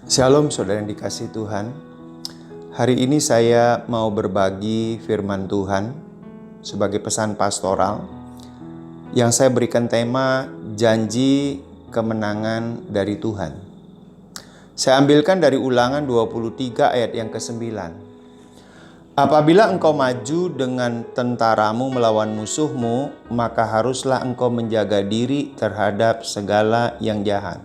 Shalom saudara yang dikasihi Tuhan. Hari ini saya mau berbagi firman Tuhan sebagai pesan pastoral yang saya berikan tema janji kemenangan dari Tuhan. Saya ambilkan dari Ulangan 23 ayat yang ke-9. Apabila engkau maju dengan tentaramu melawan musuhmu, maka haruslah engkau menjaga diri terhadap segala yang jahat.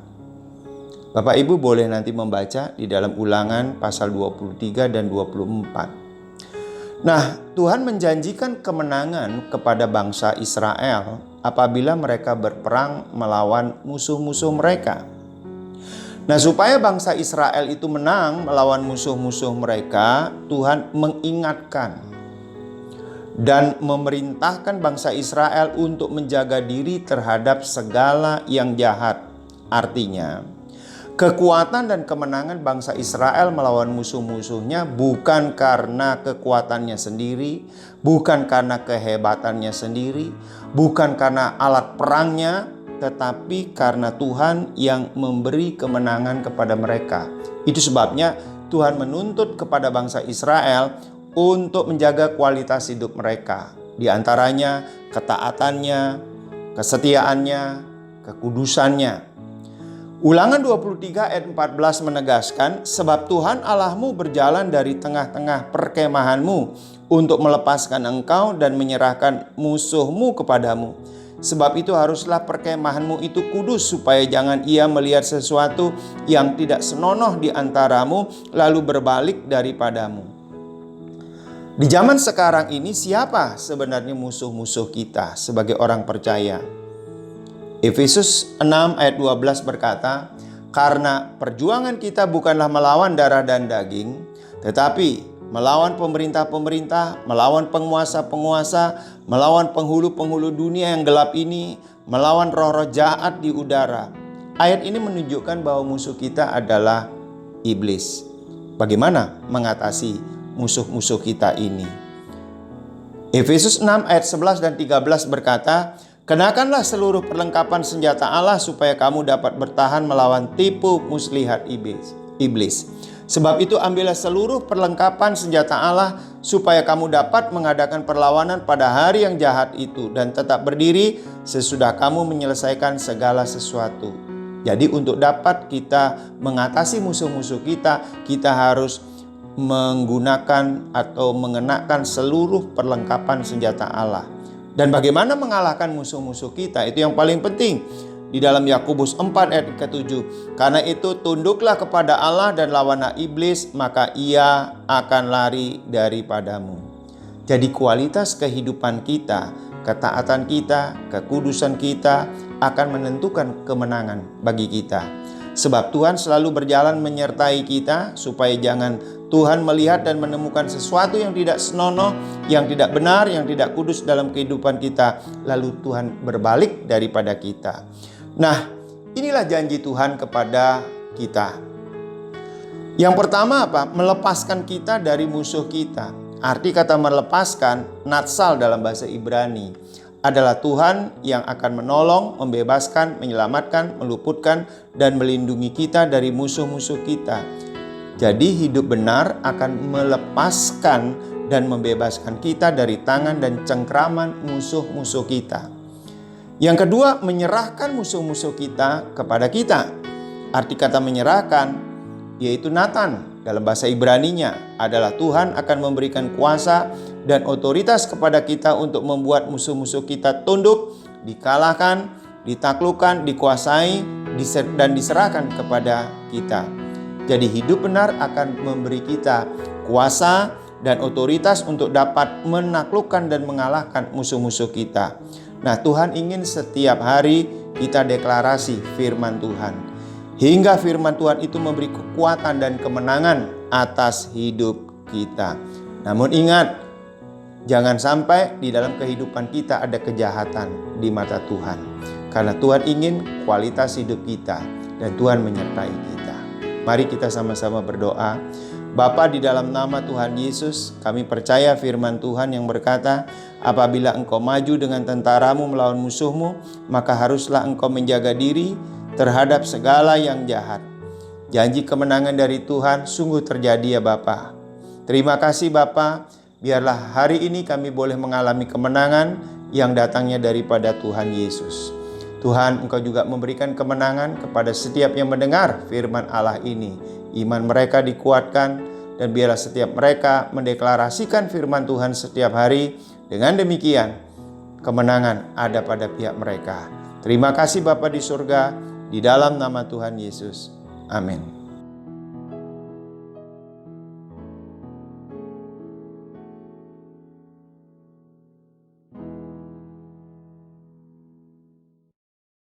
Bapak Ibu boleh nanti membaca di dalam Ulangan pasal 23 dan 24. Nah, Tuhan menjanjikan kemenangan kepada bangsa Israel apabila mereka berperang melawan musuh-musuh mereka. Nah, supaya bangsa Israel itu menang melawan musuh-musuh mereka, Tuhan mengingatkan dan memerintahkan bangsa Israel untuk menjaga diri terhadap segala yang jahat. Artinya, kekuatan dan kemenangan bangsa Israel melawan musuh-musuhnya bukan karena kekuatannya sendiri, bukan karena kehebatannya sendiri, bukan karena alat perangnya, tetapi karena Tuhan yang memberi kemenangan kepada mereka. Itu sebabnya Tuhan menuntut kepada bangsa Israel untuk menjaga kualitas hidup mereka. Di antaranya ketaatannya, kesetiaannya, kekudusannya. Ulangan 23 ayat 14 menegaskan, sebab Tuhan Allahmu berjalan dari tengah-tengah perkemahanmu untuk melepaskan engkau dan menyerahkan musuhmu kepadamu. Sebab itu haruslah perkemahanmu itu kudus, supaya jangan ia melihat sesuatu yang tidak senonoh di antaramu lalu berbalik daripadamu. Di zaman sekarang ini siapa sebenarnya musuh-musuh kita sebagai orang percaya? Efesus 6 ayat 12 berkata, karena perjuangan kita bukanlah melawan darah dan daging, tetapi melawan pemerintah-pemerintah, melawan penguasa-penguasa, melawan penghulu-penghulu dunia yang gelap ini, melawan roh-roh jahat di udara. Ayat ini menunjukkan bahwa musuh kita adalah iblis. Bagaimana mengatasi musuh-musuh kita ini? Efesus 6 ayat 11 dan 13 berkata, kenakanlah seluruh perlengkapan senjata Allah supaya kamu dapat bertahan melawan tipu muslihat iblis. Sebab itu ambillah seluruh perlengkapan senjata Allah supaya kamu dapat mengadakan perlawanan pada hari yang jahat itu dan tetap berdiri sesudah kamu menyelesaikan segala sesuatu. Jadi untuk dapat kita mengatasi musuh-musuh kita, kita harus menggunakan atau mengenakan seluruh perlengkapan senjata Allah. Dan bagaimana mengalahkan musuh-musuh kita? Itu yang paling penting. Di dalam Yakobus 4 ayat ke-7. Karena itu tunduklah kepada Allah dan lawanlah iblis, maka ia akan lari daripadamu. Jadi kualitas kehidupan kita, ketaatan kita, kekudusan kita akan menentukan kemenangan bagi kita. Sebab Tuhan selalu berjalan menyertai kita supaya jangan Tuhan melihat dan menemukan sesuatu yang tidak senonoh, yang tidak benar, yang tidak kudus dalam kehidupan kita. Lalu Tuhan berbalik daripada kita. Nah, inilah janji Tuhan kepada kita. Yang pertama apa? Melepaskan kita dari musuh kita. Arti kata melepaskan, natsal dalam bahasa Ibrani, adalah Tuhan yang akan menolong, membebaskan, menyelamatkan, meluputkan, dan melindungi kita dari musuh-musuh kita. Jadi hidup benar akan melepaskan dan membebaskan kita dari tangan dan cengkraman musuh-musuh kita. Yang kedua, menyerahkan musuh-musuh kita kepada kita. Arti kata menyerahkan yaitu Natan dalam bahasa Ibraninya adalah Tuhan akan memberikan kuasa dan otoritas kepada kita untuk membuat musuh-musuh kita tunduk, dikalahkan, ditaklukkan, dikuasai, dan diserahkan kepada kita. Jadi hidup benar akan memberi kita kuasa dan otoritas untuk dapat menaklukkan dan mengalahkan musuh-musuh kita. Nah, Tuhan ingin setiap hari kita deklarasi firman Tuhan. Hingga firman Tuhan itu memberi kekuatan dan kemenangan atas hidup kita. Namun ingat, jangan sampai di dalam kehidupan kita ada kejahatan di mata Tuhan. Karena Tuhan ingin kualitas hidup kita dan Tuhan menyertai kita. Mari kita sama-sama berdoa. Bapa, di dalam nama Tuhan Yesus, kami percaya firman Tuhan yang berkata, apabila engkau maju dengan tentaramu melawan musuhmu, maka haruslah engkau menjaga diri terhadap segala yang jahat. Janji kemenangan dari Tuhan sungguh terjadi ya Bapa. Terima kasih Bapa, biarlah hari ini kami boleh mengalami kemenangan yang datangnya daripada Tuhan Yesus. Tuhan, Engkau juga memberikan kemenangan kepada setiap yang mendengar firman Allah ini. Iman mereka dikuatkan, dan biarlah setiap mereka mendeklarasikan firman Tuhan setiap hari. Dengan demikian, kemenangan ada pada pihak mereka. Terima kasih Bapa di surga, di dalam nama Tuhan Yesus. Amin.